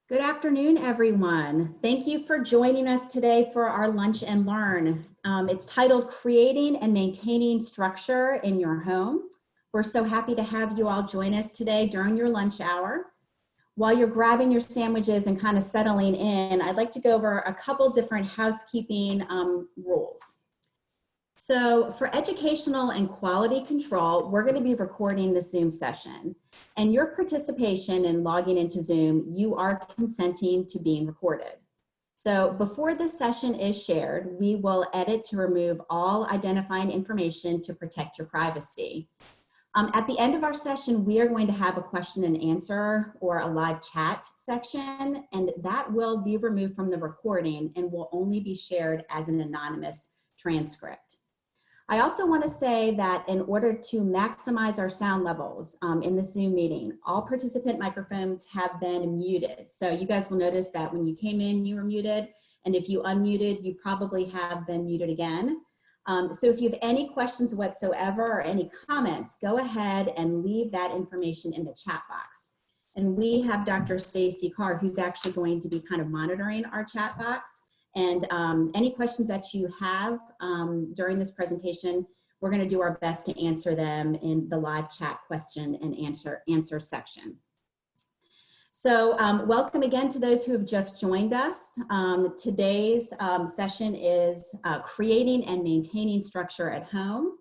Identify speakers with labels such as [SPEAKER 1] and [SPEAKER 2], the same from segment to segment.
[SPEAKER 1] Good afternoon, everyone. Thank you for joining us today for our Lunch and Learn. It's titled Creating and Maintaining Structure in Your Home. We're so happy to have you all join us today during your lunch hour. While you're grabbing your sandwiches and kind of settling in, I'd like to go over a couple different housekeeping rules. So for educational and quality control, we're going to be recording the Zoom session. And your participation in logging into Zoom, you are consenting to being recorded. So before this session is shared, we will edit to remove all identifying information to protect your privacy. At the end of our session, we are going to have a question and answer or a live chat section, and that will be removed from the recording and will only be shared as an anonymous transcript. I also want to say that in order to maximize our sound levels in the Zoom meeting, all participant microphones have been muted. So you guys will notice that when you came in, you were muted, and if you unmuted, you probably have been muted again. So if you have any questions whatsoever or any comments, go ahead and leave that information in the chat box. And we have Dr. Stacy Carr, who's actually going to be kind of monitoring our chat box. And any questions that you have during this presentation, we're going to do our best to answer them in the live chat question and answer section. So welcome again to those who have just joined us. Today's session is creating and maintaining structure at home.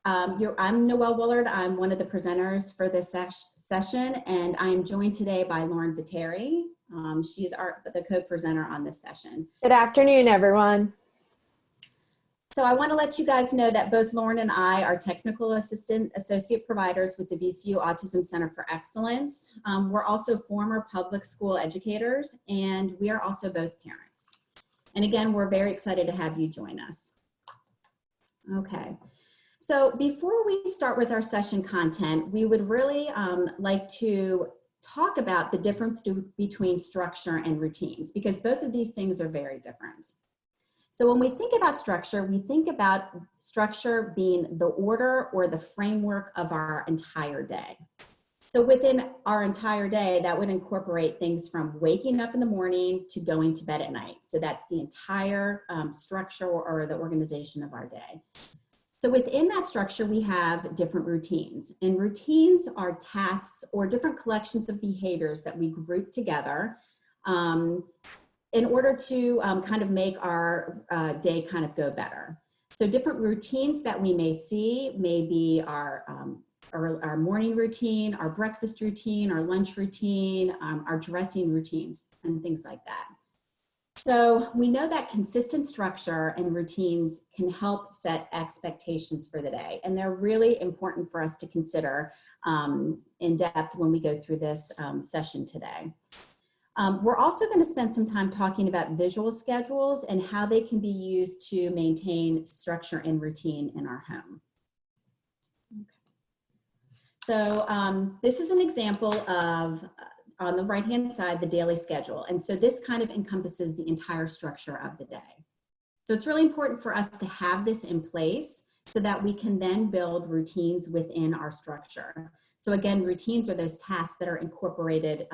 [SPEAKER 1] I'm Noel Woolard. I'm one of the presenters for this session, and I am joined today by Lauren Vetere. She's the co-presenter on this session.
[SPEAKER 2] Good afternoon, everyone.
[SPEAKER 1] So I want to let you guys know that both Lauren and I are technical associate providers with the VCU Autism Center for Excellence. We're also former public school educators, and we are also both parents. And again, we're very excited to have you join us. Okay. So before we start with our session content, we would really like to talk about the difference between structure and routines, because both of these things are very different. So when we think about structure being the order or the framework of our entire day. So within our entire day, that would incorporate things from waking up in the morning to going to bed at night. So that's the entire structure or the organization of our day. So within that structure, we have different routines, and routines are tasks or different collections of behaviors that we group together in order to kind of make our day kind of go better. So different routines that we may see may be our morning routine, our breakfast routine, our lunch routine, our dressing routines, and things like that. So we know that consistent structure and routines can help set expectations for the day, and they're really important for us to consider in depth when we go through this session today. We're also going to spend some time talking about visual schedules and how they can be used to maintain structure and routine in our home. Okay. So this is an example of, on the right-hand side, the daily schedule. And so this kind of encompasses the entire structure of the day. So it's really important for us to have this in place so that we can then build routines within our structure. So again, routines are those tasks that are incorporated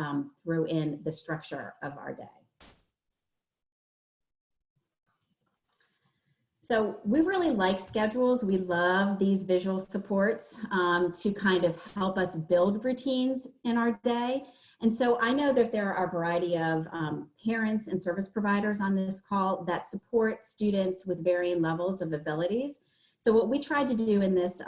[SPEAKER 1] through in the structure of our day. So we really like schedules. We love these visual supports to kind of help us build routines in our day. And so I know that there are a variety of parents and service providers on this call that support students with varying levels of abilities. So what we tried to do in this,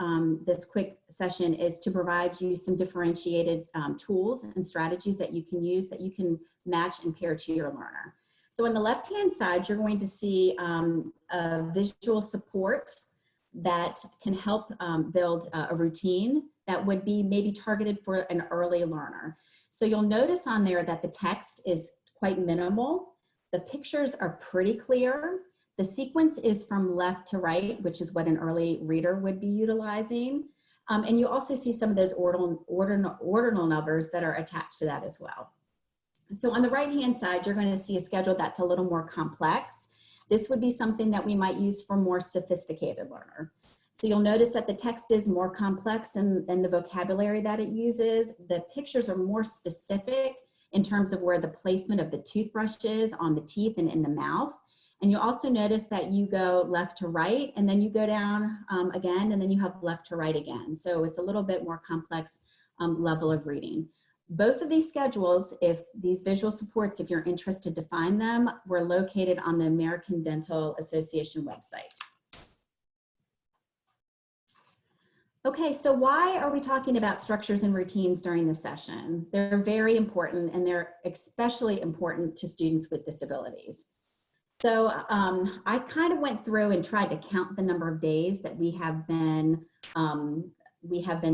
[SPEAKER 1] this quick session is to provide you some differentiated tools and strategies that you can use that you can match and pair to your learner. So on the left-hand side, you're going to see a visual support that can help build a routine that would be maybe targeted for an early learner. So you'll notice on there that the text is quite minimal. The pictures are pretty clear. The sequence is from left to right, which is what an early reader would be utilizing. And you also see some of those ordinal numbers that are attached to that as well. So on the right-hand side, you're going to see a schedule that's a little more complex. This would be something that we might use for more sophisticated learner. So you'll notice that the text is more complex than the vocabulary that it uses. The pictures are more specific in terms of where the placement of the toothbrush is on the teeth and in the mouth. And you'll also notice that you go left to right, and then you go down again, and then you have left to right again. So it's a little bit more complex level of reading. Both of these schedules, if these visual supports, if you're interested to find them, were located on the American Dental Association website. Okay, so why are we talking about structures and routines during the session? They're very important, and they're especially important to students with disabilities. So I kind of went through and tried to count the number of days that we have been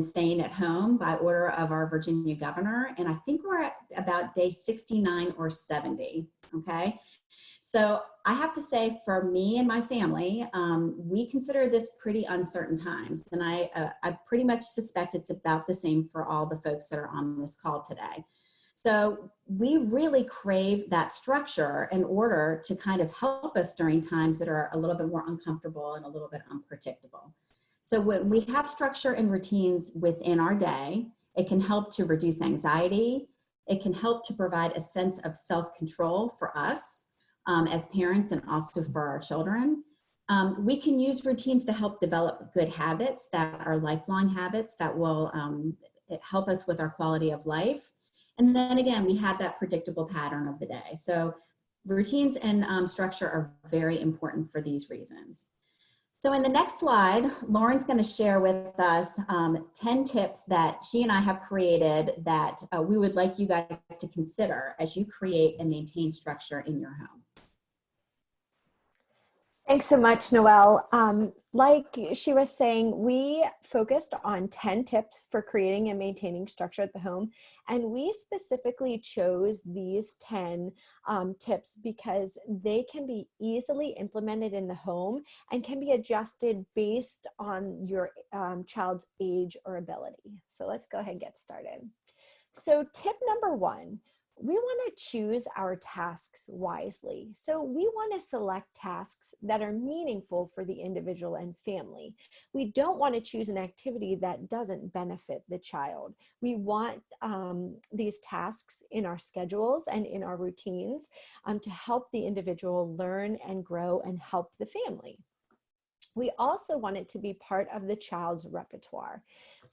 [SPEAKER 1] staying at home by order of our Virginia governor, and I think we're at about day 69 or 70, okay? So I have to say, for me and my family, we consider this pretty uncertain times, and I pretty much suspect it's about the same for all the folks that are on this call today. So we really crave that structure in order to kind of help us during times that are a little bit more uncomfortable and a little bit unpredictable. So when we have structure and routines within our day, it can help to reduce anxiety. It can help to provide a sense of self-control for us as parents and also for our children. We can use routines to help develop good habits that are lifelong habits that will help us with our quality of life. And then again, we have that predictable pattern of the day. So routines and structure are very important for these reasons. So in the next slide, Lauren's going to share with us 10 tips that she and I have created that we would like you guys to consider as you create and maintain structure in your home.
[SPEAKER 2] Thanks so much, Noel. Like she was saying, we focused on 10 tips for creating and maintaining structure at the home. And we specifically chose these 10 tips because they can be easily implemented in the home and can be adjusted based on your child's age or ability. So let's go ahead and get started. So tip number 1, we want to choose our tasks wisely. So we want to select tasks that are meaningful for the individual and family. We don't want to choose an activity that doesn't benefit the child. We want these tasks in our schedules and in our routines to help the individual learn and grow and help the family. We also want it to be part of the child's repertoire.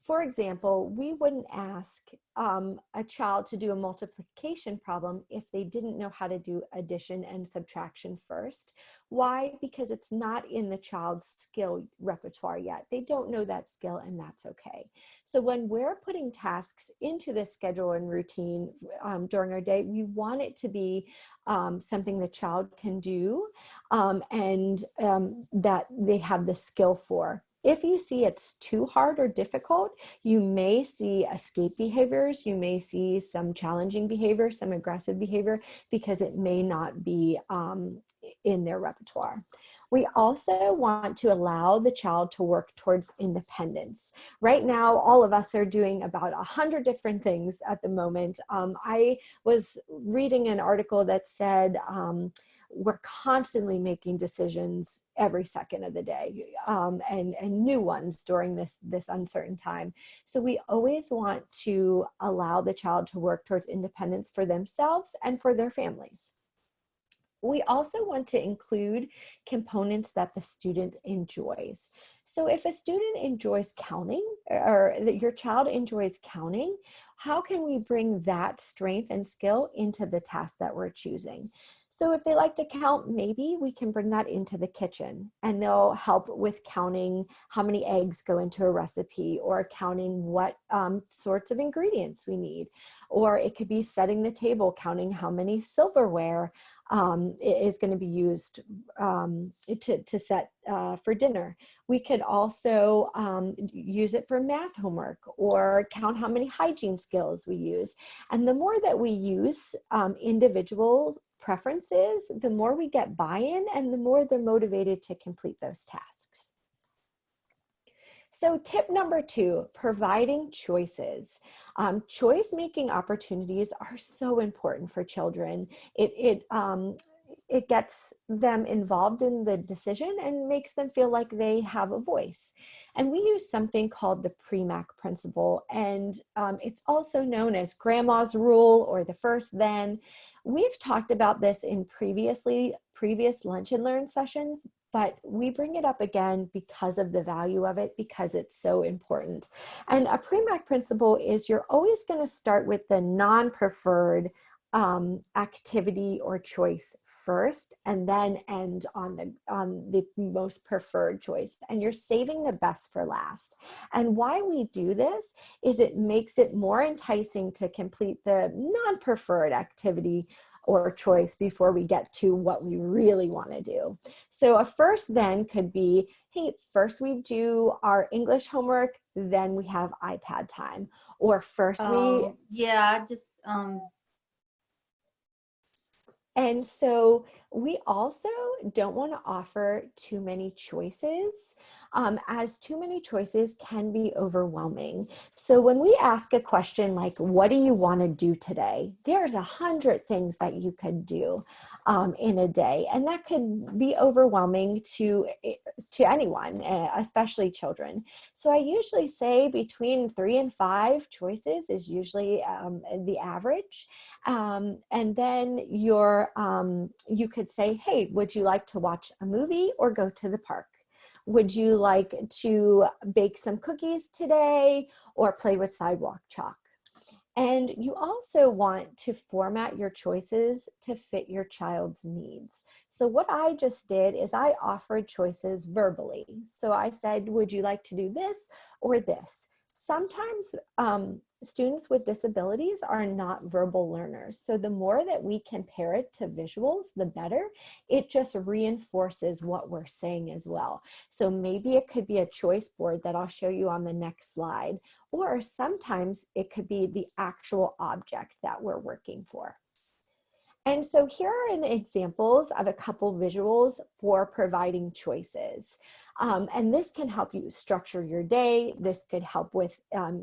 [SPEAKER 2] For example, we wouldn't ask a child to do a multiplication problem if they didn't know how to do addition and subtraction first. Why? Because it's not in the child's skill repertoire yet. They don't know that skill, and that's okay. So when we're putting tasks into the schedule and routine during our day, we want it to be something the child can do and that they have the skill for. If you see it's too hard or difficult, you may see escape behaviors, you may see some challenging behavior, some aggressive behavior, because it may not be in their repertoire. We also want to allow the child to work towards independence. Right now, all of us are doing about 100 different things at the moment. I was reading an article that said, we're constantly making decisions every second of the day and new ones during this uncertain time. So we always want to allow the child to work towards independence for themselves and for their families. We also want to include components that the student enjoys. So if a student enjoys counting, or that your child enjoys counting, how can we bring that strength and skill into the task that we're choosing? So if they like to count, maybe we can bring that into the kitchen and they'll help with counting how many eggs go into a recipe, or counting what sorts of ingredients we need. Or it could be setting the table, counting how many silverware is going to be used to set for dinner. We could also use it for math homework, or count how many hygiene skills we use. And the more that we use individual preferences, the more we get buy-in and the more they're motivated to complete those tasks. So tip number 2, providing choices. Choice-making opportunities are so important for children. It gets them involved in the decision and makes them feel like they have a voice. And we use something called the Premack principle, and it's also known as Grandma's rule or the first then. We've talked about this in previous lunch and learn sessions, but we bring it up again because of the value of it, because it's so important. And a Premack principle is you're always going to start with the non-preferred activity or choice first, and then end on the most preferred choice, and you're saving the best for last. And why we do this is it makes it more enticing to complete the non-preferred activity or choice before we get to what we really want to do. So a first then could be, hey, first we do our English homework, then we have iPad time. Or first And so we also don't want to offer too many choices, as too many choices can be overwhelming. So when we ask a question like, what do you want to do today? There's 100 things that you could do in a day, and that could be overwhelming to anyone, especially children. So I usually say between 3 and 5 choices is usually the average. And then you could say, hey, would you like to watch a movie or go to the park? Would you like to bake some cookies today or play with sidewalk chalk? And you also want to format your choices to fit your child's needs. So what I just did is I offered choices verbally. So I said, would you like to do this or this? Sometimes students with disabilities are not verbal learners. So the more that we can pair it to visuals, the better. It just reinforces what we're saying as well. So maybe it could be a choice board that I'll show you on the next slide, or sometimes it could be the actual object that we're working for. And so here are examples of a couple visuals for providing choices. And this can help you structure your day. This could help with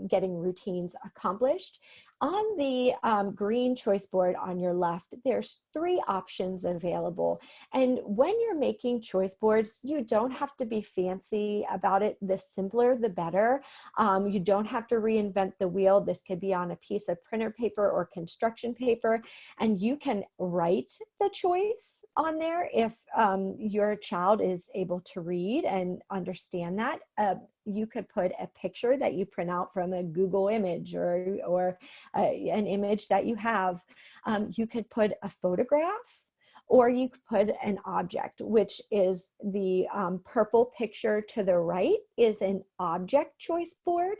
[SPEAKER 2] getting routines accomplished. On the green choice board on your left, there's 3 options available. And when you're making choice boards, you don't have to be fancy about it. The simpler, the better. You don't have to reinvent the wheel. This could be on a piece of printer paper or construction paper, and you can write the choice on there if your child is able to read and understand that. You could put a picture that you print out from a Google image or an image that you have. You could put a photograph, or you could put an object, which is the purple picture to the right is an object choice board.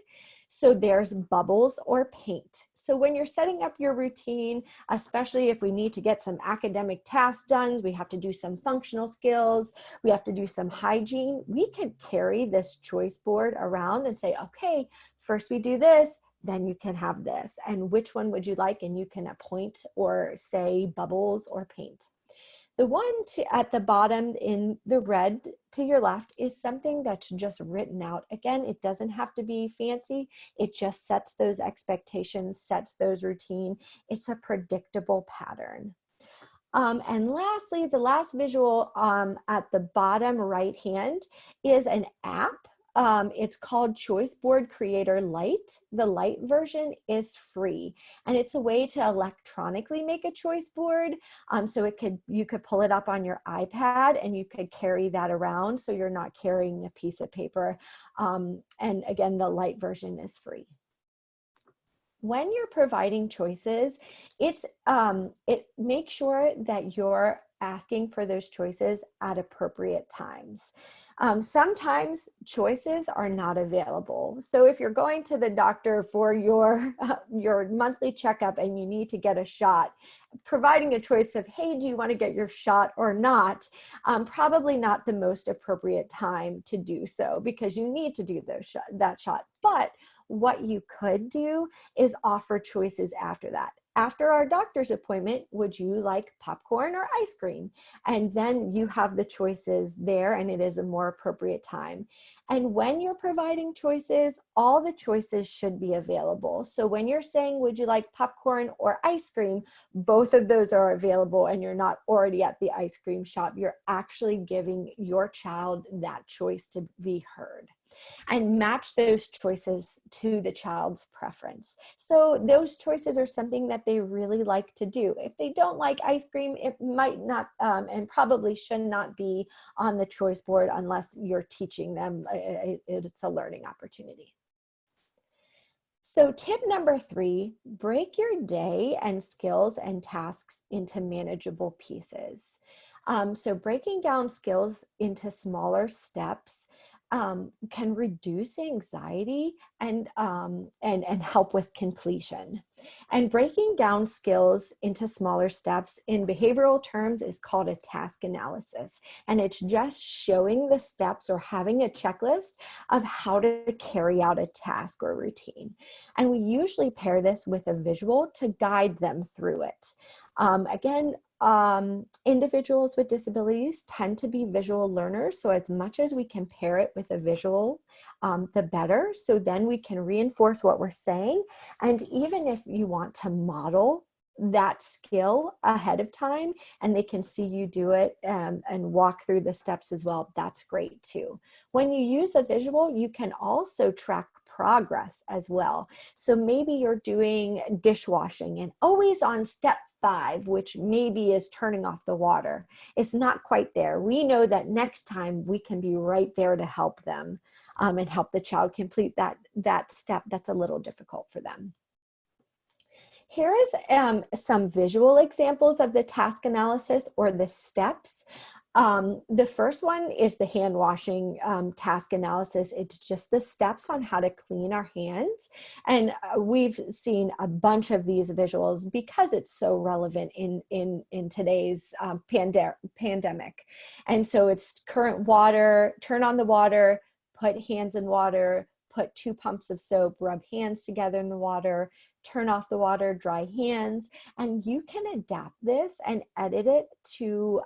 [SPEAKER 2] So there's bubbles or paint. So when you're setting up your routine, especially if we need to get some academic tasks done, we have to do some functional skills, we have to do some hygiene, we can carry this choice board around and say, okay, first we do this, then you can have this. And which one would you like? And you can appoint or say bubbles or paint. The one at the bottom in the red to your left is something that's just written out. Again, it doesn't have to be fancy. It just sets those expectations, sets those routine. It's a predictable pattern. And lastly, the last visual at the bottom right hand is an app. It's called Choice Board Creator Lite. The Lite version is free, and it's a way to electronically make a choice board. So you could pull it up on your iPad and you could carry that around, so you're not carrying a piece of paper. And again, the Lite version is free. When you're providing choices, it makes sure that you're asking for those choices at appropriate times. Sometimes choices are not available. So if you're going to the doctor for your monthly checkup and you need to get a shot, providing a choice of, hey, do you want to get your shot or not? Probably not the most appropriate time to do so, because you need to do that shot. But what you could do is offer choices after that. After our doctor's appointment, would you like popcorn or ice cream? And then you have the choices there, and it is a more appropriate time. And when you're providing choices, all the choices should be available. So when you're saying, would you like popcorn or ice cream, both of those are available, and you're not already at the ice cream shop. You're actually giving your child that choice to be heard. and match those choices to the child's preference. So those choices are something that they really like to do. If they don't like ice cream, it might not and probably should not be on the choice board unless you're teaching them. It's a learning opportunity. So tip number 3, break your day and skills and tasks into manageable pieces. So breaking down skills into smaller steps can reduce anxiety and help with completion. And breaking down skills into smaller steps in behavioral terms is called a task analysis. And it's just showing the steps or having a checklist of how to carry out a task or routine. And we usually pair this with a visual to guide them through it. Individuals with disabilities tend to be visual learners. So as much as we can pair it with a visual, the better. So then we can reinforce what we're saying. And even if you want to model that skill ahead of time and they can see you do it and walk through the steps as well, that's great too. When you use a visual, you can also track progress as well. So maybe you're doing dishwashing and always on step 5, which maybe is turning off the water. It's not quite there. We know that next time we can be right there to help them and help the child complete that step that's a little difficult for them. Here's some visual examples of the task analysis or the steps. The first one is the hand washing task analysis. It's just the steps on how to clean our hands. And we've seen a bunch of these visuals because it's so relevant in today's pandemic. And so it's current water, turn on the water, put hands in water, put 2 pumps of soap, rub hands together in the water, turn off the water, dry hands. And you can adapt this and edit it to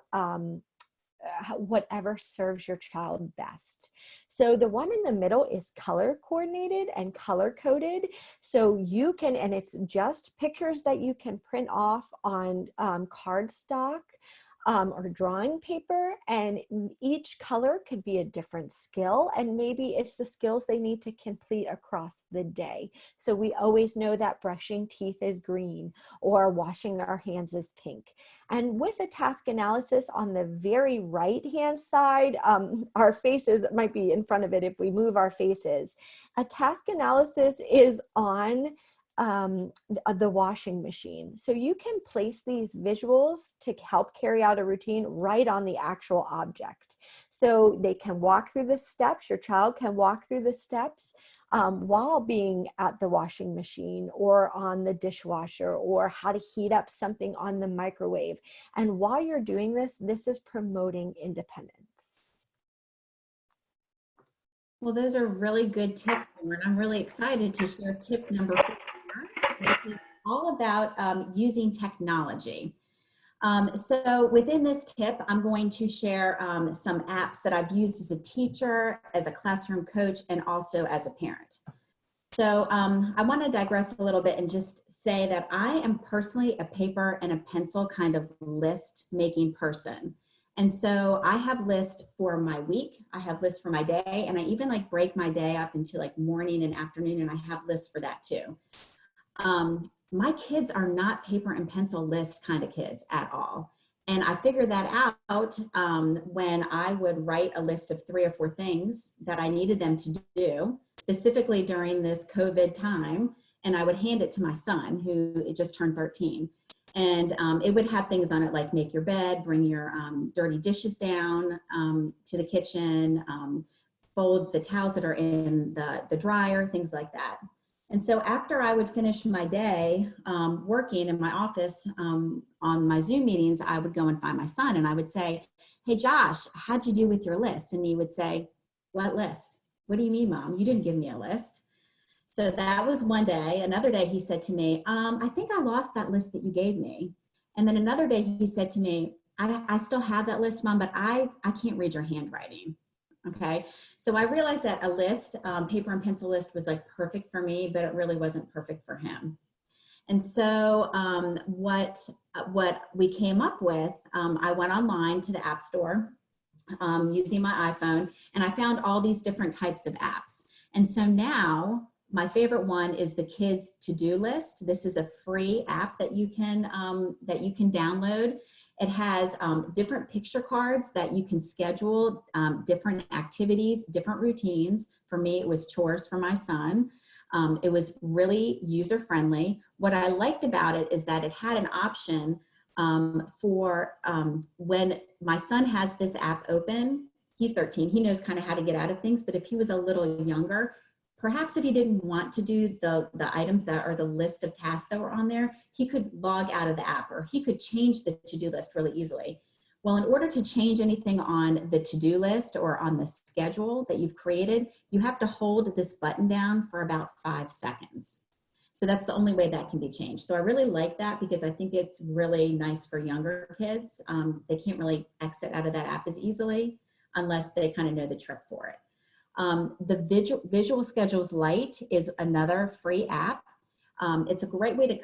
[SPEAKER 2] whatever serves your child best. So the one in the middle is color coordinated and color coded. So you can, and it's just pictures that you can print off on cardstock or drawing paper, and each color could be a different skill, and maybe it's the skills they need to complete across the day. So we always know that brushing teeth is green or washing our hands is pink. And with a task analysis on the very right hand side, our faces might be in front of it if we move our faces. A task analysis is on the washing machine. So you can place these visuals to help carry out a routine right on the actual object. So they can walk through the steps, your child can walk through the steps while being at the washing machine or on the dishwasher, or how to heat up something on the microwave. And while you're doing this, this is promoting independence.
[SPEAKER 1] Well, those are really good tips, and I'm really excited to share tip number 4, which is all about using technology. So within this tip, I'm going to share some apps that I've used as a teacher, as a classroom coach, and also as a parent. So I want to digress a little bit and just say that I am personally a paper and a pencil kind of list making person. And so I have lists for my week, I have lists for my day, and I even like break my day up into like morning and afternoon, and I have lists for that too. My kids are not paper and pencil list kind of kids at all. And I figured that out when I would write a list of 3 or 4 things that I needed them to do, specifically during this COVID time, and I would hand it to my son, who just turned 13. And it would have things on it like make your bed, bring your dirty dishes down to the kitchen, fold the towels that are in the dryer, things like that. And so after I would finish my day working in my office on my Zoom meetings, I would go and find my son and I would say, hey, Josh, how'd you do with your list? And he would say, what list? What do you mean, Mom? You didn't give me a list. So that was one day. Another day he said to me, I think I lost that list that you gave me. And then another day he said to me, I still have that list, Mom, but I can't read your handwriting. Okay, so I realized that a list, paper and pencil list, was like perfect for me, but it really wasn't perfect for him. And so what we came up with, I went online to the App Store using my iPhone, and I found all these different types of apps. And so now my favorite one is the kids to-do list. This is a free app that you can download. It has different picture cards that you can schedule different activities, different routines. For me, it was chores for my son. It was really user-friendly. What I liked about it is that it had an option for when my son has this app open. He's 13, he knows kind of how to get out of things, but if he was a little younger, perhaps if he didn't want to do the items that are the list of tasks that were on there, he could log out of the app, or he could change the to-do list really easily. Well, in order to change anything on the to-do list or on the schedule that you've created, you have to hold this button down for about 5 seconds. So that's the only way that can be changed. So I really like that because I think it's really nice for younger kids. They can't really exit out of that app as easily unless they kind of know the trick for it. The Visual Schedules Lite is another free app. It's a great way to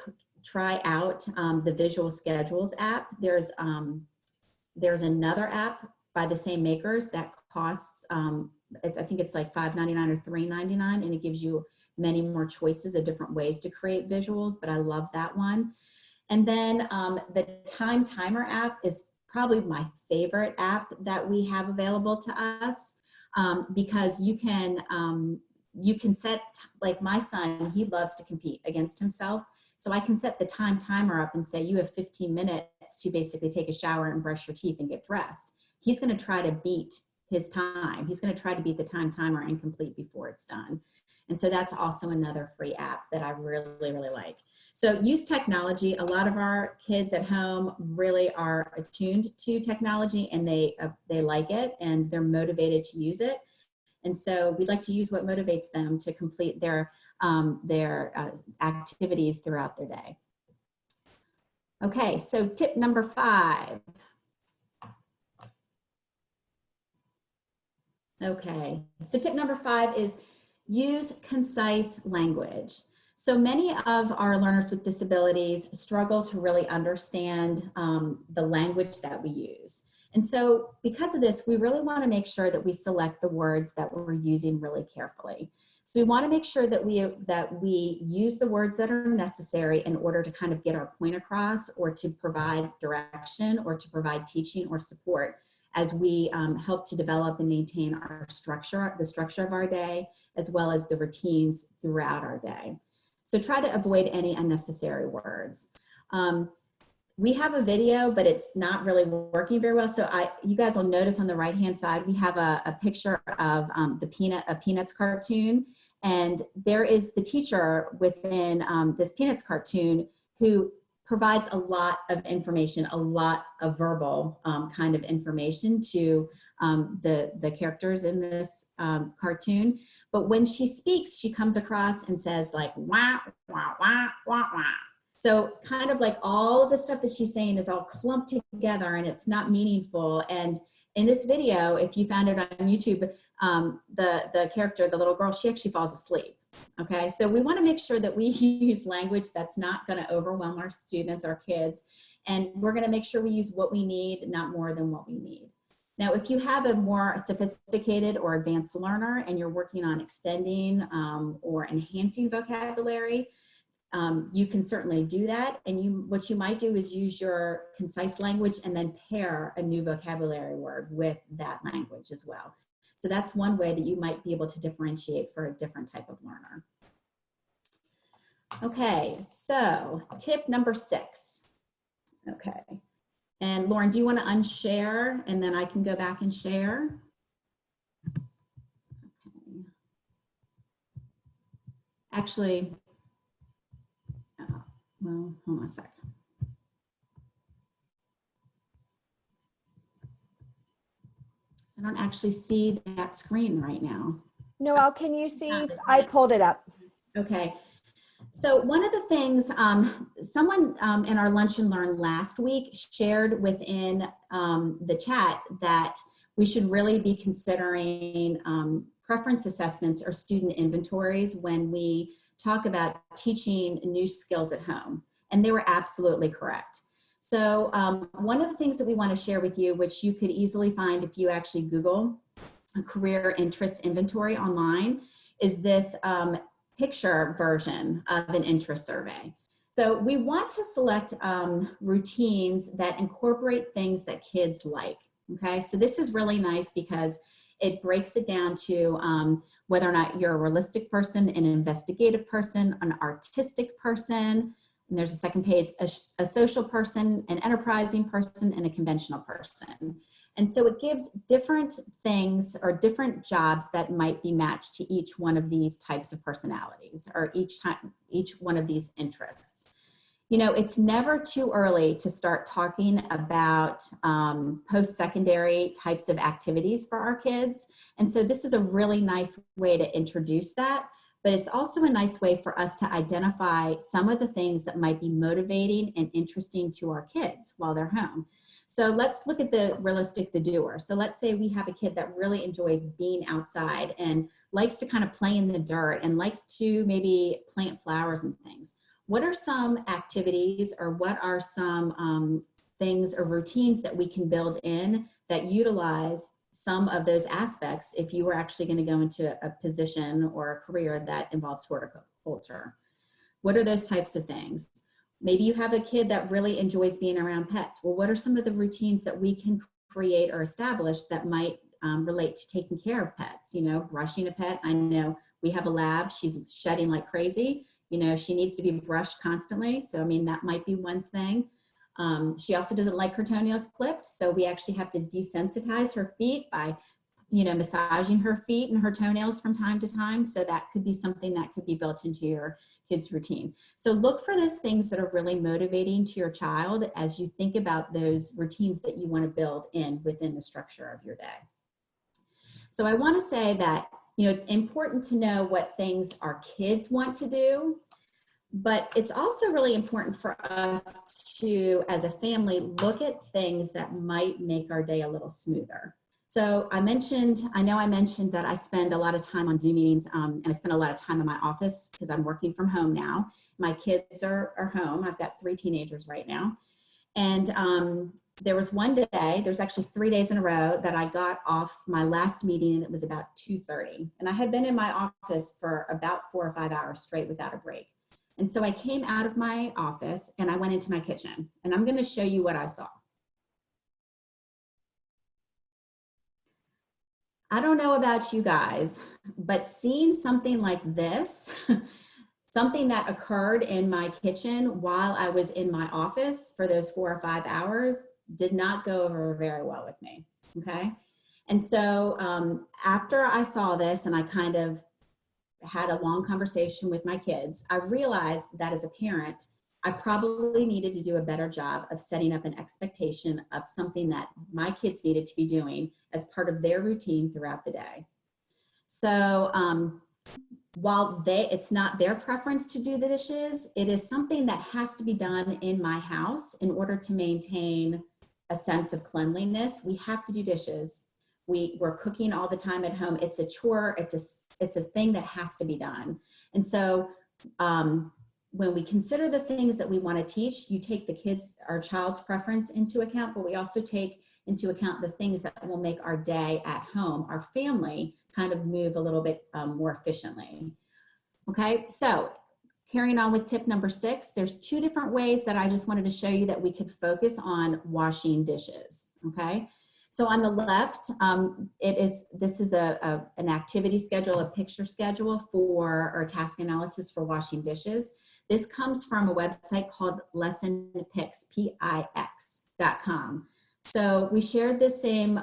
[SPEAKER 1] try out the Visual Schedules app. There's another app by the same makers that costs, I think it's like $5.99 or $3.99, and it gives you many more choices of different ways to create visuals, but I love that one. And then the Time Timer app is probably my favorite app that we have available to us. Because you can set, like my son, he loves to compete against himself. So I can set the time timer up and say, you have 15 minutes to basically take a shower and brush your teeth and get dressed. He's going to try to beat his time. He's going to try to beat the time timer and complete before it's done. And so that's also another free app that I really, really like. So use technology. A lot of our kids at home really are attuned to technology, and they like it and they're motivated to use it. And so we'd like to use what motivates them to complete their activities throughout their day. Okay, so tip number 5. Okay, so tip number 5 is use concise language. So many of our learners with disabilities struggle to really understand the language that we use. And so because of this, we really want to make sure that we select the words that we're using really carefully. So we want to make sure that we use the words that are necessary in order to kind of get our point across, or to provide direction, or to provide teaching or support as we help to develop and maintain our structure, the structure of our day, as well as the routines throughout our day. So try to avoid any unnecessary words. We have a video, but it's not really working very well. So you guys will notice on the right-hand side, we have a picture of a Peanuts cartoon. And there is the teacher within this Peanuts cartoon who provides a lot of information, a lot of verbal kind of information to the characters in this cartoon. But when she speaks, she comes across and says like, wah, wah, wah, wah, wah. So kind of like all of the stuff that she's saying is all clumped together and it's not meaningful. And in this video, if you found it on YouTube, the character, the little girl, she actually falls asleep. Okay, so we want to make sure that we use language that's not going to overwhelm our students, our kids, and we're going to make sure we use what we need, not more than what we need. Now, if you have a more sophisticated or advanced learner and you're working on extending or enhancing vocabulary, you can certainly do that. And what you might do is use your concise language and then pair a new vocabulary word with that language as well. So that's one way that you might be able to differentiate for a different type of learner. Okay, so tip number 6. Okay, and Lauren, do you want to unshare and then I can go back and share? Okay. Actually, well, hold on a sec. I don't actually see that screen right now.
[SPEAKER 2] Noel, can you see? I pulled it up.
[SPEAKER 1] Okay. So one of the things, someone in our Lunch and Learn last week shared within the chat that we should really be considering preference assessments or student inventories when we talk about teaching new skills at home. And they were absolutely correct. So one of the things that we want to share with you, which you could easily find if you actually Google a career interest inventory online, is this picture version of an interest survey. So we want to select routines that incorporate things that kids like, okay? So this is really nice because it breaks it down to whether or not you're a realistic person, an investigative person, an artistic person, and there's a second page, a social person, an enterprising person, and a conventional person. And so it gives different things or different jobs that might be matched to each one of these types of personalities or each one of these interests. You know, it's never too early to start talking about post-secondary types of activities for our kids. And so this is a really nice way to introduce that. But it's also a nice way for us to identify some of the things that might be motivating and interesting to our kids while they're home. So let's look at the realistic, the doer. So let's say we have a kid that really enjoys being outside and likes to kind of play in the dirt and likes to maybe plant flowers and things. What are some activities or what are some things or routines that we can build in that utilize some of those aspects if you were actually going to go into a position or a career that involves horticulture? What are those types of things? Maybe you have a kid that really enjoys being around pets. Well, what are some of the routines that we can create or establish that might relate to taking care of pets? You know, brushing a pet. I know we have a lab. She's shedding like crazy. You know, she needs to be brushed constantly. So, I mean, that might be one thing. She also doesn't like her toenails clipped, so we actually have to desensitize her feet by, you know, massaging her feet and her toenails from time to time. So that could be something that could be built into your kid's routine. So look for those things that are really motivating to your child as you think about those routines that you want to build in within the structure of your day. So I want to say that, you know, it's important to know what things our kids want to do, but it's also really important for us to, as a family, look at things that might make our day a little smoother. So I know I mentioned that I spend a lot of time on Zoom meetings and I spend a lot of time in my office because I'm working from home now. My kids are home. I've got 3 teenagers right now. And there was one day, there's actually 3 days in a row that I got off my last meeting and it was about 2:30. And I had been in my office for about 4 or 5 hours straight without a break. And so I came out of my office and I went into my kitchen and I'm going to show you what I saw. I don't know about you guys, but seeing something like this, something that occurred in my kitchen while I was in my office for those 4 or 5 hours did not go over very well with me, okay? And so after I saw this and I kind of had a long conversation with my kids, I realized that as a parent, I probably needed to do a better job of setting up an expectation of something that my kids needed to be doing as part of their routine throughout the day. So while it's not their preference to do the dishes, it is something that has to be done in my house in order to maintain a sense of cleanliness. We have to do dishes. We're cooking all the time at home. It's a chore. It's a thing that has to be done. And so when we consider the things that we want to teach, you take our child's preference into account, but we also take into account the things that will make our day at home, our family, kind of move a little bit more efficiently. Okay, so carrying on with tip number 6, there's 2 different ways that I just wanted to show you that we could focus on washing dishes, okay? So on the left, this is an activity schedule, a picture schedule or a task analysis for washing dishes. This comes from a website called lessonpix, PIX.com. So we shared the same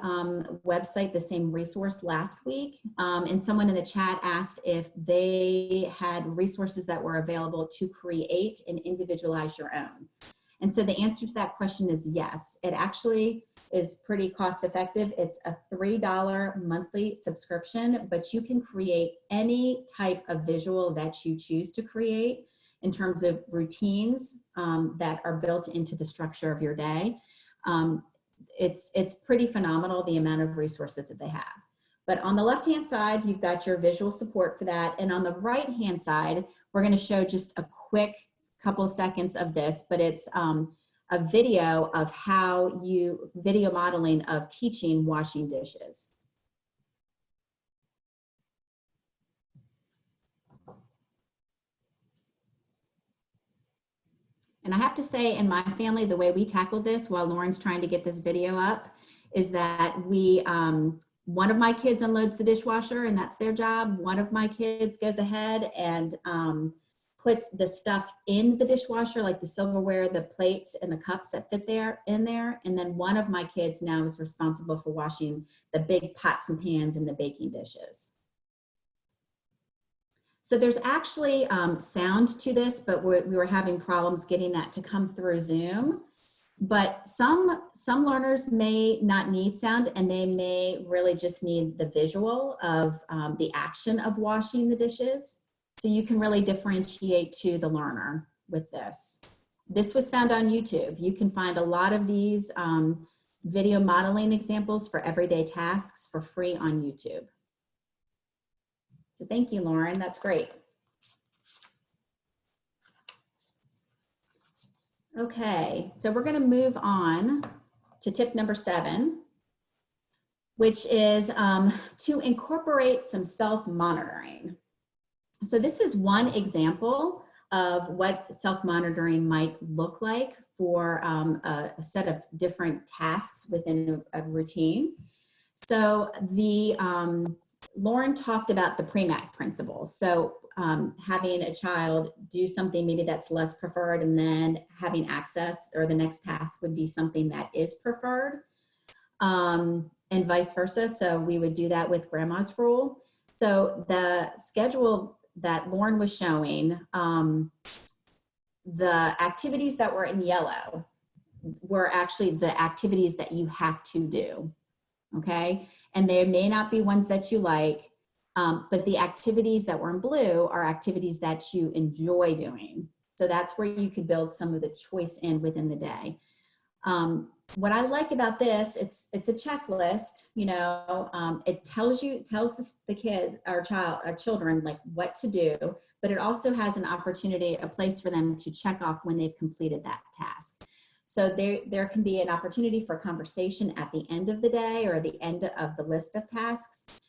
[SPEAKER 1] website, the same resource last week, and someone in the chat asked if they had resources that were available to create and individualize your own. And so the answer to that question is yes. It actually is pretty cost effective. It's a $3 monthly subscription, but you can create any type of visual that you choose to create in terms of routines that are built into the structure of your day. It's pretty phenomenal, the amount of resources that they have. But on the left-hand side, you've got your visual support for that. And on the right-hand side, we're going to show just a quick couple seconds of this, but it's a video of video modeling of teaching washing dishes. And I have to say, in my family, the way we tackled this while Lauren's trying to get this video up is that one of my kids unloads the dishwasher and that's their job. One of my kids goes ahead and puts the stuff in the dishwasher, like the silverware, the plates and the cups that fit in there. And then one of my kids now is responsible for washing the big pots and pans and the baking dishes. So there's actually sound to this, but we were having problems getting that to come through Zoom. But some learners may not need sound, and they may really just need the visual of the action of washing the dishes. So you can really differentiate to the learner with this. This was found on YouTube. You can find a lot of these video modeling examples for everyday tasks for free on YouTube. So thank you, Lauren, that's great. Okay, so we're gonna move on to tip number 7, which is to incorporate some self-monitoring. So this is one example of what self-monitoring might look like for a set of different tasks within a routine. So Lauren talked about the PREMAC principle. So having a child do something maybe that's less preferred, and then having access, or the next task would be something that is preferred, and vice versa. So we would do that with grandma's rule. So the schedule that Lauren was showing, the activities that were in yellow were actually the activities that you have to do, okay? And there may not be ones that you like, but the activities that were in blue are activities that you enjoy doing. So that's where you could build some of the choice in within the day. What I like about this, it's a checklist, you know, it tells the kid, our children, like what to do, but it also has an opportunity, a place for them to check off when they've completed that task. So there can be an opportunity for conversation at the end of the day or the end of the list of tasks,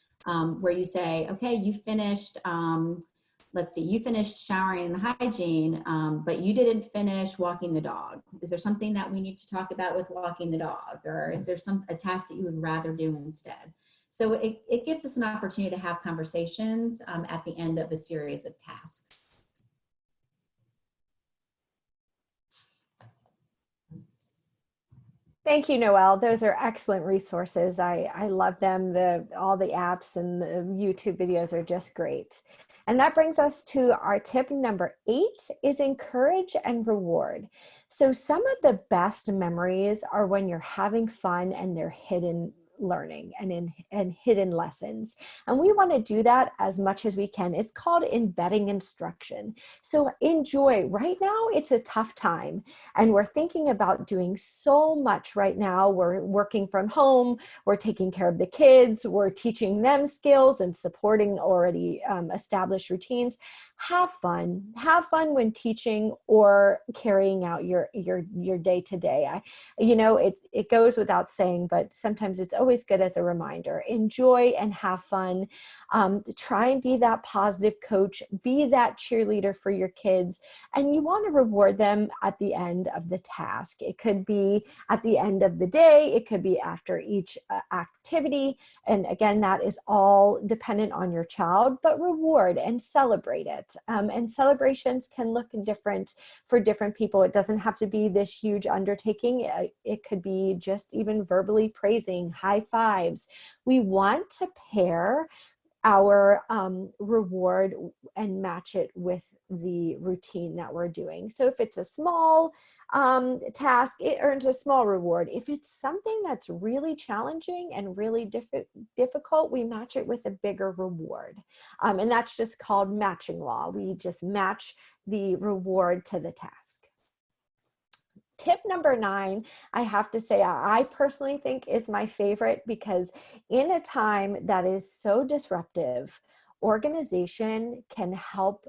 [SPEAKER 1] where you say, okay, you finished, let's see, you finished showering and hygiene, but you didn't finish walking the dog. Is there something that we need to talk about with walking the dog? Or is there a task that you would rather do instead? So it gives us an opportunity to have conversations at the end of a series of tasks.
[SPEAKER 2] Thank you, Noel. Those are excellent resources. I love them. All the apps and the YouTube videos are just great. And that brings us to our tip number 8 is encourage and reward. So some of the best memories are when you're having fun and they're hidden learning and hidden lessons. And we want to do that as much as we can. It's called embedding instruction. So enjoy. Right now, it's a tough time. And we're thinking about doing so much right now. We're working from home. We're taking care of the kids. We're teaching them skills and supporting already established routines. Have fun. Have fun when teaching or carrying out your day to day. You know, it goes without saying, but sometimes it's always good as a reminder. Enjoy and have fun. Try and be that positive coach. Be that cheerleader for your kids. And you want to reward them at the end of the task. It could be at the end of the day. It could be after each activity. And again, that is all dependent on your child, but reward and celebrate it. And celebrations can look different for different people. It doesn't have to be this huge undertaking. It could be just even verbally praising, high fives. We want to pair our reward and match it with the routine that we're doing. So if it's a small task, it earns a small reward. If it's something that's really challenging and really difficult, we match it with a bigger reward. And that's just called matching law. We just match the reward to the task. Tip number 9, I have to say, I personally think is my favorite, because in a time that is so disruptive, organization can help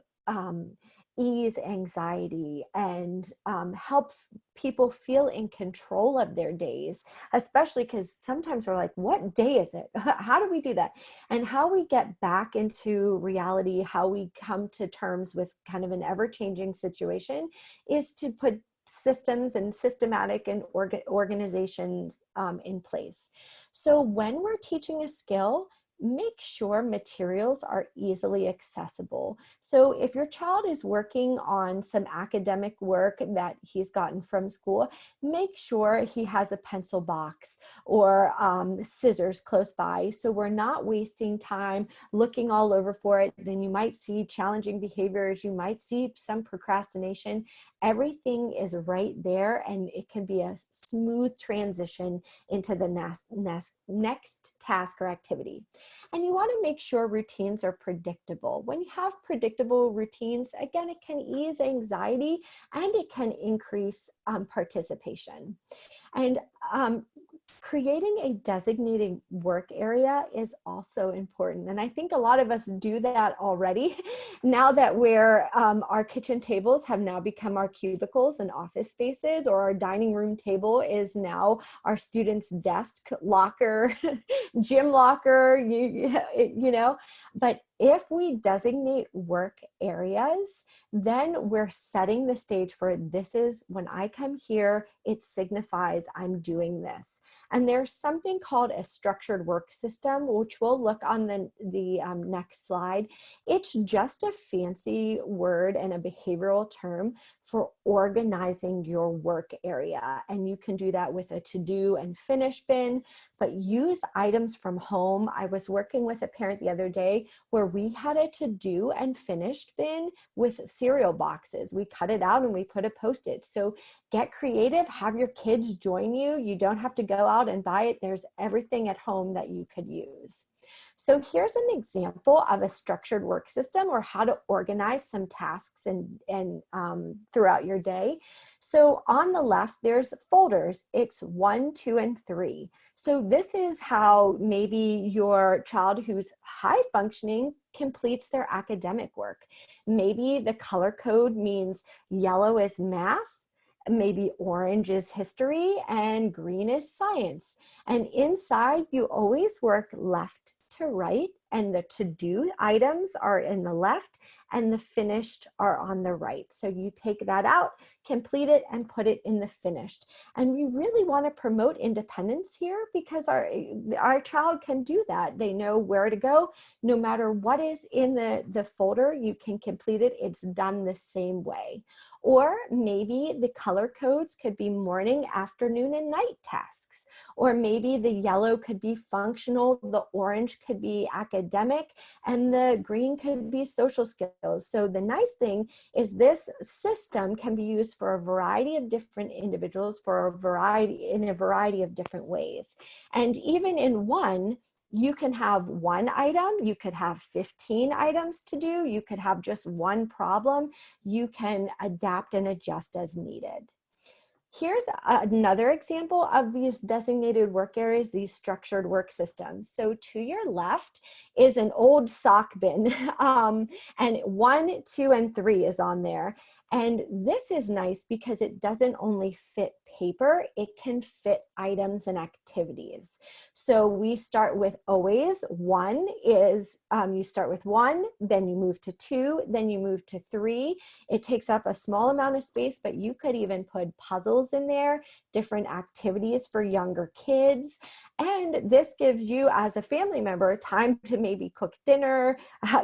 [SPEAKER 2] ease anxiety and help people feel in control of their days, especially because sometimes we're like, what day is it? How do we do that? And how we get back into reality, how we come to terms with kind of an ever-changing situation, is to put systems and systematic and organizations in place. So when we're teaching a skill, make sure materials are easily accessible. So if your child is working on some academic work that he's gotten from school, make sure he has a pencil box or scissors close by, so we're not wasting time looking all over for it. Then you might see challenging behaviors, you might see some procrastination. Everything is right there, and it can be a smooth transition into the next task or activity. And you want to make sure routines are predictable. When you have predictable routines, again, it can ease anxiety and it can increase participation. And creating a designated work area is also important. And I think a lot of us do that already. Now that our kitchen tables have now become our cubicles and office spaces, or our dining room table is now our students' desk, locker, gym locker, you know, but if we designate work areas, then we're setting the stage for, this is when I come here, it signifies I'm doing this. And there's something called a structured work system, which we'll look on the next slide. It's just a fancy word and a behavioral term for organizing your work area. And you can do that with a to-do and finish bin, but use items from home. I was working with a parent the other day where we had a to-do and finished bin with cereal boxes. We cut it out and we put a Post-it. So get creative, have your kids join you. You don't have to go out and buy it. There's everything at home that you could use. So here's an example of a structured work system, or how to organize some tasks and throughout your day. So on the left, there's folders. It's 1, 2, and 3. So this is how maybe your child who's high functioning completes their academic work. Maybe the color code means yellow is math, maybe orange is history, and green is science. And inside, you always work left to right, and the to-do items are in the left and the finished are on the right. So you take that out, complete it, and put it in the finished. And we really want to promote independence here, because our child can do that. They know where to go. No matter what is in the folder, you can complete it. It's done the same way. Or maybe the color codes could be morning, afternoon, and night tasks. Or maybe the yellow could be functional, the orange could be academic, and the green could be social skills. So the nice thing is this system can be used for a variety of different individuals in a variety of different ways. And even in one, you can have one item, you could have 15 items to do, you could have just one problem. You can adapt and adjust as needed. Here's another example of these designated work areas, these structured work systems. So to your left is an old sock bin, and 1, 2, and 3 is on there. And this is nice because it doesn't only fit paper, it can fit items and activities. So we start with always 1 is, you start with 1, then you move to 2, then you move to 3. It takes up a small amount of space, but you could even put puzzles in there, different activities for younger kids. And this gives you as a family member time to maybe cook dinner,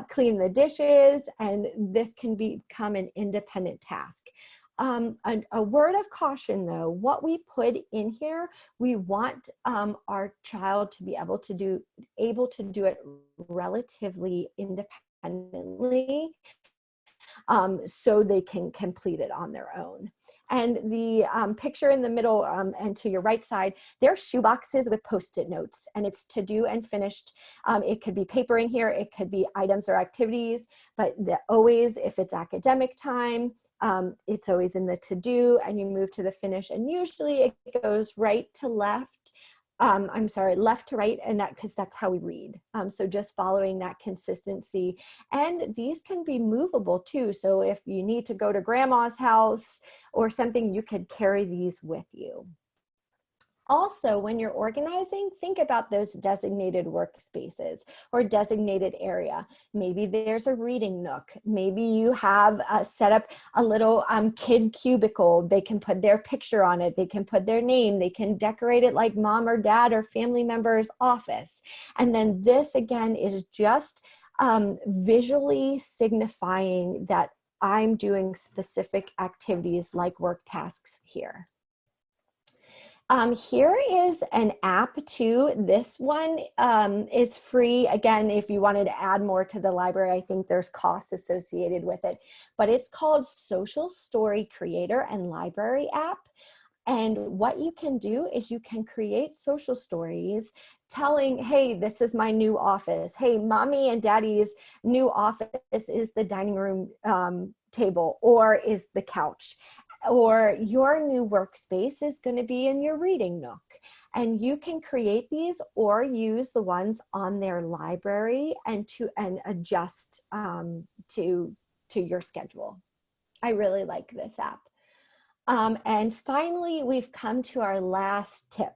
[SPEAKER 2] clean the dishes, and this can become an independent task. A word of caution though, what we put in here, we want our child to be able to do it relatively independently, so they can complete it on their own. And the picture in the middle and to your right side, they're shoe boxes with Post-it notes, and it's to do and finished. It could be paper in here, it could be items or activities, but always, if it's academic time, it's always in the to do, and you move to the finish, and usually it goes right to left, I'm sorry, left to right, and that because that's how we read. So just following that consistency. And these can be movable too. So if you need to go to grandma's house or something, you could carry these with you. Also, when you're organizing, think about those designated workspaces or designated area. Maybe there's a reading nook. Maybe you have set up a little kid cubicle. They can put their picture on it. They can put their name. They can decorate it like mom or dad or family member's office. And then this again is just visually signifying that I'm doing specific activities like work tasks here. Here is an app too. This one is free. Again, if you wanted to add more to the library, I think there's costs associated with it, but it's called Social Story Creator and Library app. And what you can do is you can create social stories telling, hey, this is my new office. Hey, mommy and daddy's new office is the dining room table or is the couch. Or your new workspace is going to be in your reading nook. And you can create these or use the ones on their library and adjust to your schedule. I really like this app. And finally, we've come to our last tip.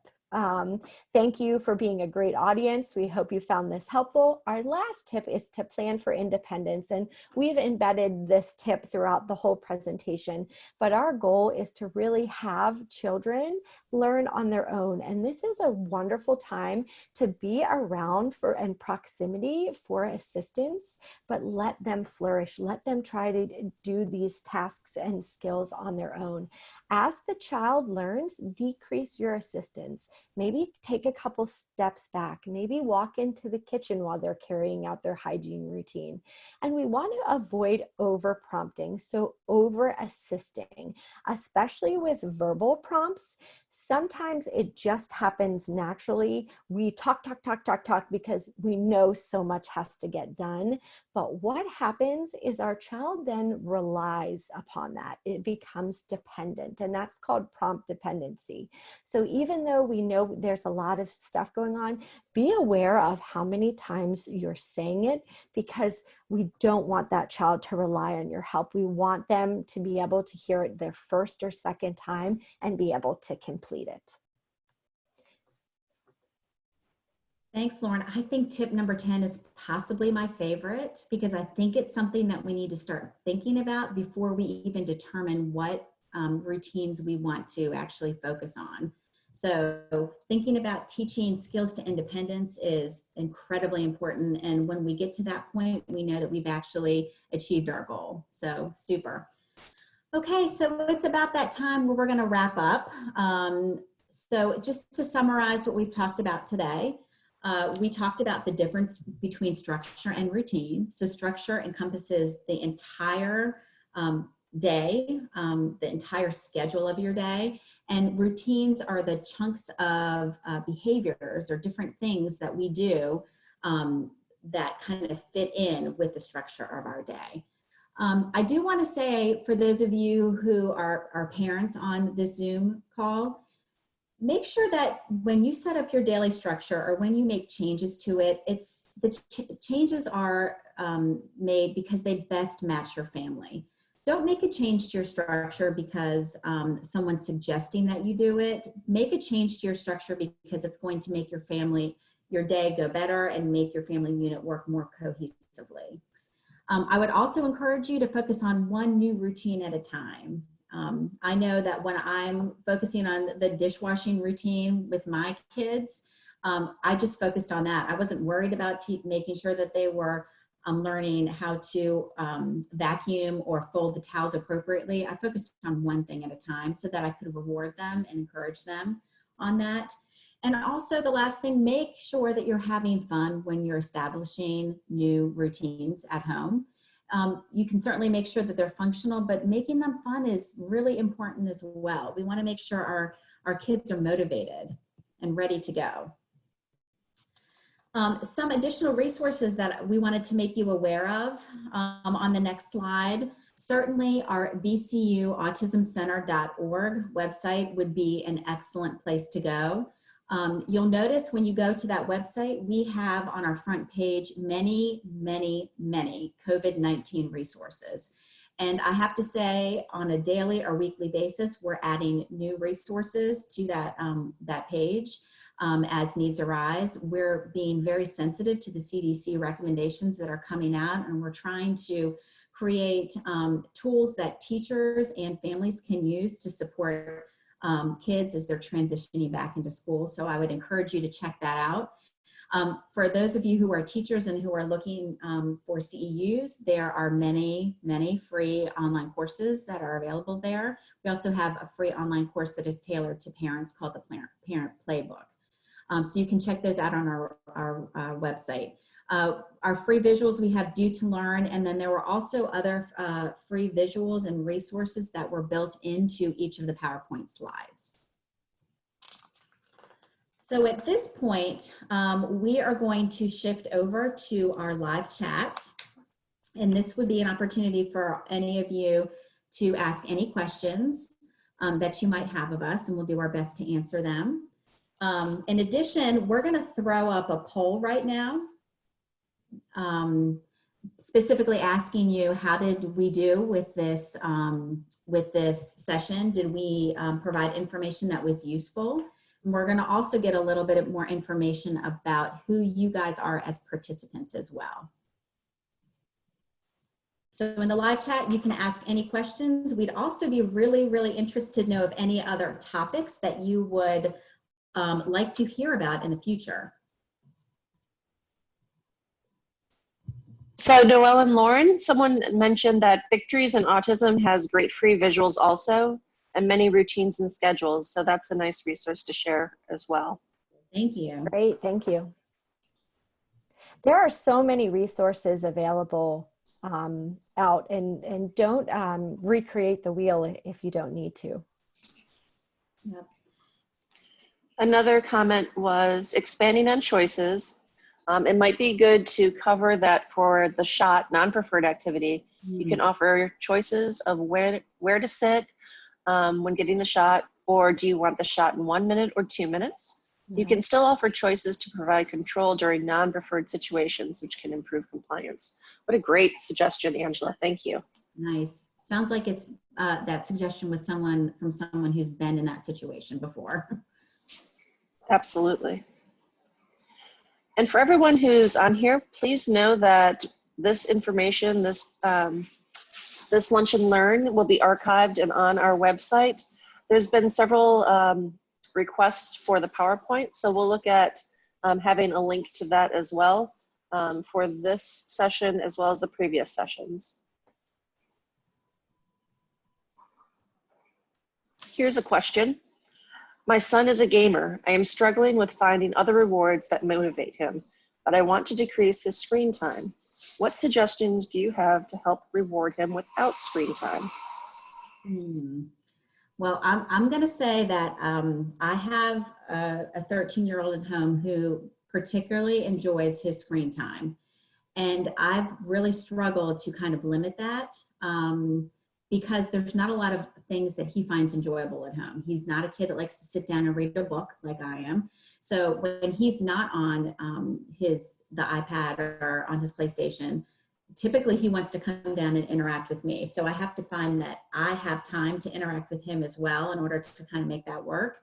[SPEAKER 2] Thank you for being a great audience. We hope you found this helpful. Our last tip is to plan for independence, and we've embedded this tip throughout the whole presentation, but our goal is to really have children learn on their own. And this is a wonderful time to be around and proximity for assistance, but let them flourish. Let them try to do these tasks and skills on their own. As the child learns, decrease your assistance. Maybe take a couple steps back. Maybe walk into the kitchen while they're carrying out their hygiene routine. And we want to avoid over prompting, so over assisting, especially with verbal prompts. Sometimes it just happens naturally. We talk because we know so much has to get done. But what happens is our child then relies upon that. It becomes dependent, and that's called prompt dependency. So even though we know there's a lot of stuff going on, be aware of how many times you're saying it, because we don't want that child to rely on your help. We want them to be able to hear it their first or second time and be able to complete it.
[SPEAKER 1] Thanks, Lauren. I think tip number 10 is possibly my favorite because I think it's something that we need to start thinking about before we even determine what routines we want to actually focus on. So thinking about teaching skills to independence is incredibly important. And when we get to that point, we know that we've actually achieved our goal. So super. Okay, so it's about that time where we're going to wrap up. So just to summarize what we've talked about today, we talked about the difference between structure and routine. So structure encompasses the entire day, the entire schedule of your day, and routines are the chunks of behaviors or different things that we do that kind of fit in with the structure of our day. I do want to say, for those of you who are parents on this Zoom call, make sure that when you set up your daily structure or when you make changes to it, changes are made because they best match your family. Don't make a change to your structure because someone's suggesting that you do it. Make a change to your structure because it's going to make your day go better and make your family unit work more cohesively. I would also encourage you to focus on one new routine at a time. I know that when I'm focusing on the dishwashing routine with my kids, I just focused on that. I wasn't worried about making sure that they were learning how to vacuum or fold the towels appropriately. I focused on one thing at a time so that I could reward them and encourage them on that. And also the last thing, make sure that you're having fun when you're establishing new routines at home. You can certainly make sure that they're functional, but making them fun is really important as well. We want to make sure our kids are motivated and ready to go. Some additional resources that we wanted to make you aware of on the next slide. Certainly our VCUautismcenter.org website would be an excellent place to go. You'll notice when you go to that website, we have on our front page many, many, many COVID-19 resources. And I have to say, on a daily or weekly basis, we're adding new resources to that page as needs arise. We're being very sensitive to the CDC recommendations that are coming out, and we're trying to create tools that teachers and families can use to support kids as they're transitioning back into school. So I would encourage you to check that out. For those of you who are teachers and who are looking for CEUs, there are many, many free online courses that are available there. We also have a free online course that is tailored to parents called the Parent Playbook. So you can check those out on our website. Our free visuals, we have Due to Learn, and then there were also other free visuals and resources that were built into each of the PowerPoint slides. So at this point, we are going to shift over to our live chat. And this would be an opportunity for any of you to ask any questions that you might have of us, and we'll do our best to answer them. In addition, we're going to throw up a poll right now, specifically asking you, how did we do with this session? Did we provide information that was useful? And we're going to also get a little bit more information about who you guys are as participants as well. So in the live chat, you can ask any questions. We'd also be really, really interested to know of any other topics that you would like to hear about in the future.
[SPEAKER 3] So Noel and Lauren, someone mentioned that Victories in Autism has great free visuals also, and many routines and schedules. So that's a nice resource to share as well.
[SPEAKER 1] Thank you.
[SPEAKER 2] Great, thank you. There are so many resources available out, and don't recreate the wheel if you don't need to.
[SPEAKER 1] Yep.
[SPEAKER 3] Another comment was expanding on choices. It might be good to cover that for the SHOT, non-preferred activity. You can offer choices of where to sit when getting the shot, or do you want the shot in 1 minute or 2 minutes? You can still offer choices to provide control during non-preferred situations, which can improve compliance. What a great suggestion, Angela. Thank you.
[SPEAKER 1] Nice. Sounds like it's that suggestion was someone who's been in that situation before.
[SPEAKER 3] Absolutely. And for everyone who's on here, please know that this information, this Lunch and Learn will be archived and on our website. There's been several requests for the PowerPoint, so we'll look at having a link to that as well for this session as well as the previous sessions. Here's a question. My son is a gamer. I am struggling with finding other rewards that motivate him, but I want to decrease his screen time. What suggestions do you have to help reward him without screen time?
[SPEAKER 1] Well, I'm going to say that I have a 13-year-old at home who particularly enjoys his screen time. And I've really struggled to kind of limit that because there's not a lot of things that he finds enjoyable at home. He's not a kid that likes to sit down and read a book like I am. So when he's not on the iPad or on his PlayStation, typically he wants to come down and interact with me. So I have to find that I have time to interact with him as well in order to kind of make that work.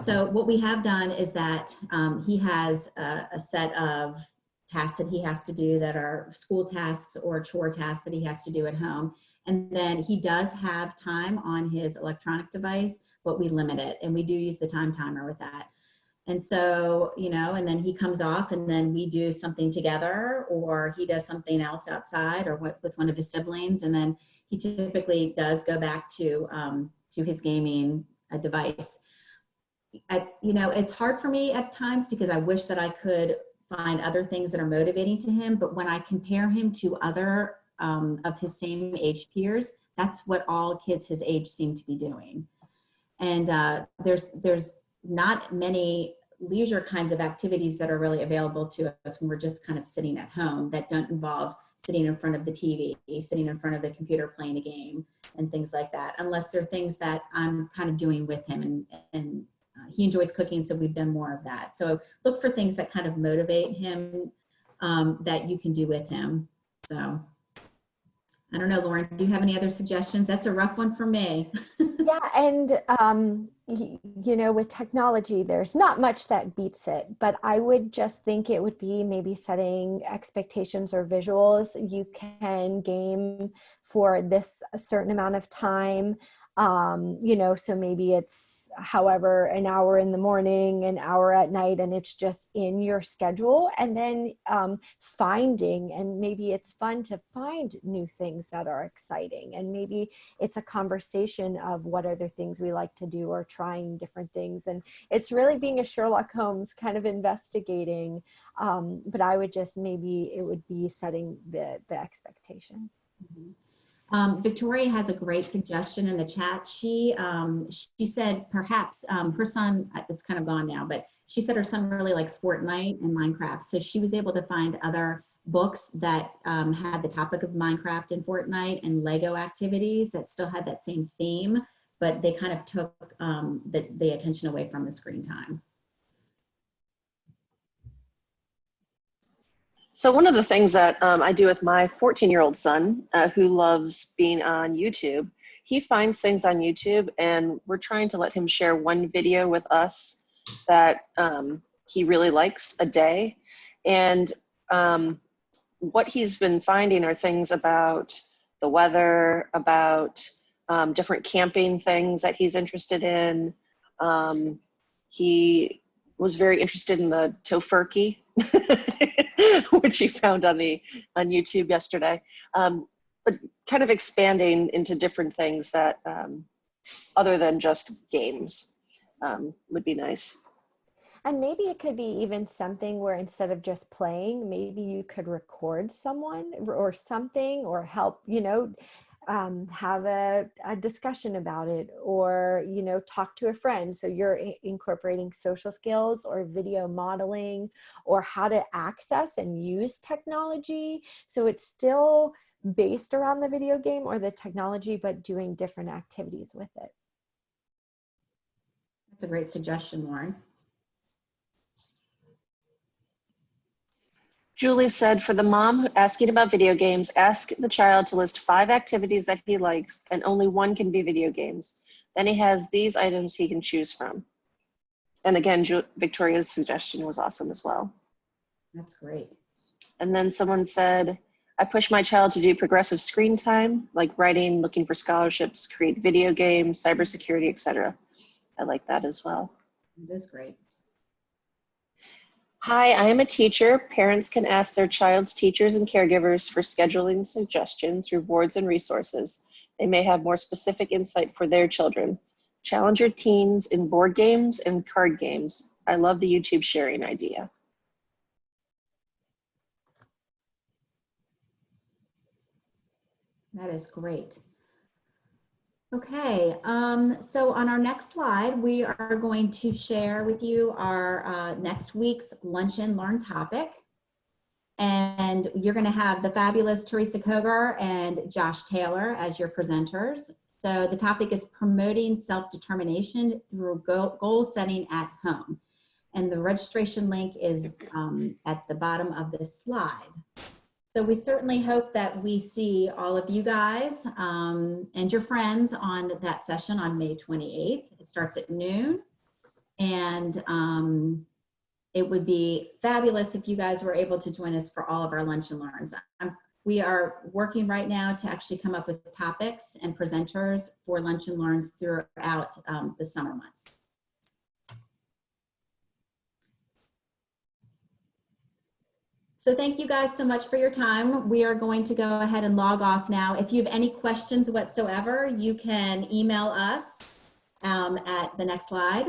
[SPEAKER 1] So what we have done is that he has a set of tasks that he has to do that are school tasks or chore tasks that he has to do at home. And then he does have time on his electronic device, but we limit it, and we do use the time timer with that. And so, you know, and then he comes off and then we do something together, or he does something else outside or with one of his siblings. And then he typically does go back to his gaming device. You know, it's hard for me at times because I wish that I could find other things that are motivating to him. But when I compare him to other of his same age peers, that's what all kids his age seem to be doing. And there's not many leisure kinds of activities that are really available to us when we're just kind of sitting at home that don't involve sitting in front of the TV, sitting in front of the computer playing a game and things like that, unless they're things that I'm kind of doing with him and he enjoys cooking, so we've done more of that. So look for things that kind of motivate him, that you can do with him. So I don't know, Lauren, do you have any other suggestions? That's a rough one for me.
[SPEAKER 2] Yeah, and you know, with technology, there's not much that beats it, but I would just think it would be maybe setting expectations or visuals. You can game for this a certain amount of time, you know, so maybe it's however an hour in the morning, an hour at night, and it's just in your schedule. And then finding, and maybe it's fun to find new things that are exciting, and maybe it's a conversation of what other things we like to do or trying different things. And it's really being a Sherlock Holmes, kind of investigating. But I would just, maybe it would be setting the expectation.
[SPEAKER 1] Mhm. Victoria has a great suggestion in the chat. She said perhaps her son, it's kind of gone now, but she said her son really likes Fortnite and Minecraft. So she was able to find other books that had the topic of Minecraft and Fortnite and Lego activities that still had that same theme, but they kind of took the attention away from the screen time.
[SPEAKER 3] So one of the things that I do with my 14-year-old son, who loves being on YouTube, he finds things on YouTube, and we're trying to let him share one video with us that he really likes a day. And what he's been finding are things about the weather, about different camping things that he's interested in. He was very interested in the tofurkey, which he found on YouTube yesterday. But kind of expanding into different things that other than just games would be nice.
[SPEAKER 2] And maybe it could be even something where instead of just playing, maybe you could record someone or something, or help, you know, have a discussion about it, or, you know, talk to a friend. So you're incorporating social skills or video modeling or how to access and use technology. So it's still based around the video game or the technology, but doing different activities with it.
[SPEAKER 1] That's a great suggestion, Lauren.
[SPEAKER 3] Julie said, for the mom asking about video games, ask the child to list 5 activities that he likes, and only one can be video games. Then he has these items he can choose from. And again, Victoria's suggestion was awesome as well.
[SPEAKER 1] That's great.
[SPEAKER 3] And then someone said, I push my child to do progressive screen time, like writing, looking for scholarships, create video games, cybersecurity, etc. I like that as well.
[SPEAKER 1] That is great.
[SPEAKER 3] Hi, I am a teacher. Parents can ask their child's teachers and caregivers for scheduling suggestions, rewards, and resources. They may have more specific insight for their children. Challenge your teens in board games and card games. I love the YouTube sharing idea.
[SPEAKER 1] That is great. Okay, so on our next slide, we are going to share with you our next week's Lunch and Learn topic. And you're going to have the fabulous Teresa Koger and Josh Taylor as your presenters. So the topic is promoting self-determination through goal setting at home. And the registration link is at the bottom of this slide. So we certainly hope that we see all of you guys and your friends on that session on May 28th. It starts at noon. And it would be fabulous if you guys were able to join us for all of our Lunch and Learns. We are working right now to actually come up with topics and presenters for Lunch and Learns throughout the summer months. So thank you guys so much for your time. We are going to go ahead and log off now. If you have any questions whatsoever, you can email us at the next slide.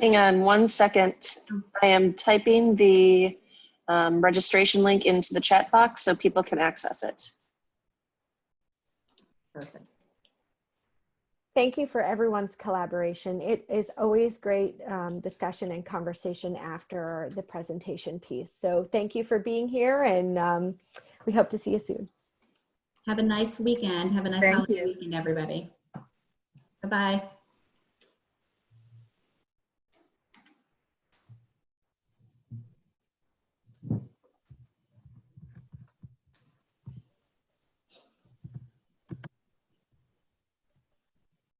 [SPEAKER 3] Hang on 1 second. I am typing the registration link into the chat box so people can access it.
[SPEAKER 1] Perfect.
[SPEAKER 2] Thank you for everyone's collaboration. It is always great discussion and conversation after the presentation piece. So thank you for being here, and we hope to see you soon.
[SPEAKER 1] Have a nice weekend. Have a nice holiday weekend, everybody. Bye-bye.